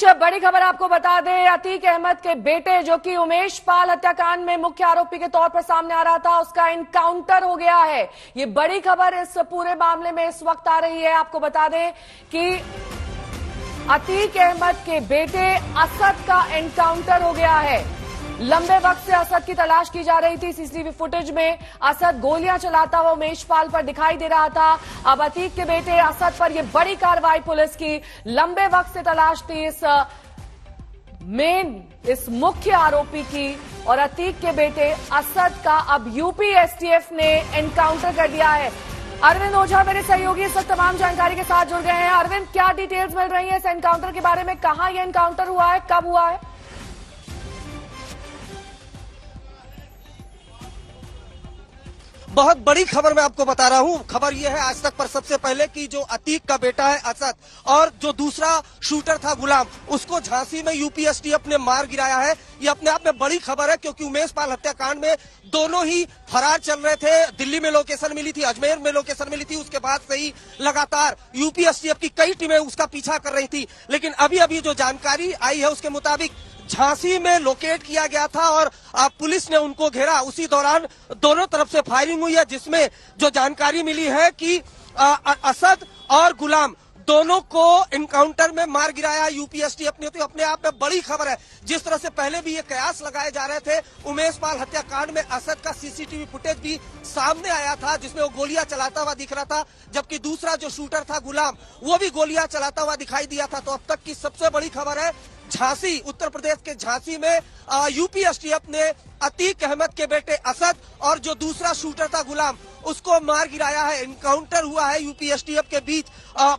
बीच बड़ी खबर आपको बता दें, अतीक अहमद के बेटे जो कि उमेश पाल हत्याकांड में मुख्य आरोपी के तौर पर सामने आ रहा था, उसका इनकाउंटर हो गया है। ये बड़ी खबर इस पूरे मामले में इस वक्त आ रही है। आपको बता दें कि अतीक अहमद के बेटे असद का एनकाउंटर हो गया है। लंबे वक्त से असद की तलाश की जा रही थी। सीसीटीवी फुटेज में असद गोलियां चलाता हुआ उमेश पाल पर दिखाई दे रहा था। अब अतीक के बेटे असद पर यह बड़ी कार्रवाई पुलिस की। लंबे वक्त से तलाश थी इस मुख्य आरोपी की और अतीक के बेटे असद का अब यूपी एसटीएफ ने एनकाउंटर कर दिया है। अरविंद ओझा मेरे सहयोगी इस वक्त तमाम जानकारी के साथ जुड़ गए हैं। अरविंद, क्या डिटेल्स मिल रही है इस एनकाउंटर के बारे में? कहां यह एनकाउंटर हुआ है, कब हुआ है? बहुत बड़ी खबर मैं आपको बता रहा हूं। खबर यह है आज तक पर सबसे पहले कि जो अतीक का बेटा है असद और जो दूसरा शूटर था गुलाम, उसको झांसी में यूपी एसटीएफ ने मार गिराया है। ये अपने आप में बड़ी खबर है क्योंकि उमेश पाल हत्याकांड में दोनों ही फरार चल रहे थे। दिल्ली में लोकेशन मिली थी, अजमेर में लोकेशन मिली थी। उसके बाद से ही लगातार यूपी एसटीएफ की कई टीमें उसका पीछा कर रही थी। लेकिन अभी अभी जो जानकारी आई है उसके मुताबिक झांसी में लोकेट किया गया था और पुलिस ने उनको घेरा। उसी दौरान दोनों तरफ से फायरिंग हुई है, जिसमें जो जानकारी मिली है कि असद और गुलाम दोनों को एनकाउंटर में मार गिराया यूपी एसटीएफ ने। तो अपने आप में बड़ी खबर है। जिस तरह से पहले भी ये कयास लगाए जा रहे थे, उमेश पाल हत्याकांड में असद का सीसीटीवी फुटेज भी सामने आया था जिसमें वो गोलियां चलाता हुआ दिख रहा था, जबकि दूसरा जो शूटर था गुलाम, वो भी गोलियां चलाता हुआ दिखाई दिया था। तो अब तक की सबसे बड़ी खबर है, झांसी, उत्तर प्रदेश के झांसी में यूपी एसटीएफ ने अतीक अहमद के बेटे असद और जो दूसरा शूटर था गुलाम, उसको मार गिराया है। एनकाउंटर हुआ है यूपी एसटीएफ के बीच।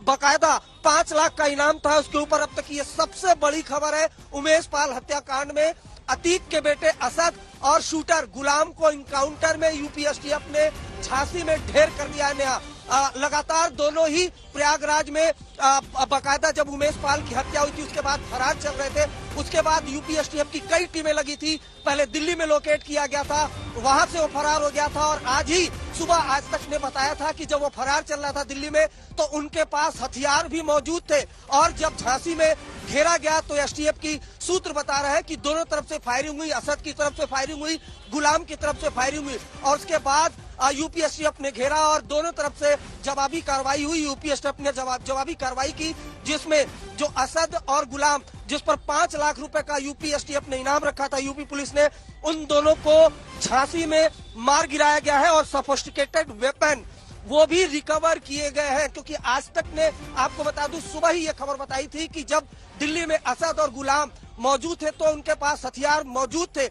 बकायदा 5 लाख का इनाम था उसके ऊपर। अब तक ये सबसे बड़ी खबर है। उमेश पाल हत्याकांड में अतीक के बेटे असद और शूटर गुलाम को एनकाउंटर में यूपी एसटीएफ ने झांसी में ढेर कर दिया है। नया लगातार दोनों ही प्रयागराज में बकायदा जब उमेश पाल की हत्या हुई थी उसके बाद फरार चल रहे थे। उसके बाद यूपी एसटीएफ की कई टीमें लगी थी। पहले दिल्ली में लोकेट किया गया था, वहां से वो फरार हो गया था और आज ही सुबह आज तक ने बताया था कि जब वो फरार चल रहा था दिल्ली में तो उनके पास हथियार भी मौजूद थे। और जब झांसी में घेरा गया तो एसटीएफ की सूत्र बता रहे हैं कि दोनों तरफ से फायरिंग हुई। असद की तरफ से फायरिंग हुई, गुलाम की तरफ से फायरिंग हुई और उसके बाद यूपी एसटीएफ ने घेरा और दोनों तरफ से जवाबी कार्रवाई हुई। यूपी एसटीएफ ने जवाबी कार्रवाई की, जिसमें जो असद और गुलाम, जिस पर 5 लाख रुपए का यूपी एसटीएफ ने इनाम रखा था यूपी पुलिस ने, उन दोनों को झांसी में मार गिराया गया है और सोफिस्टिकेटेड वेपन वो भी रिकवर किए गए हैं। क्योंकि आज तक ने आपको बता दूं, सुबह ही ये खबर बताई थी कि जब दिल्ली में असद और गुलाम मौजूद थे तो उनके पास हथियार मौजूद थे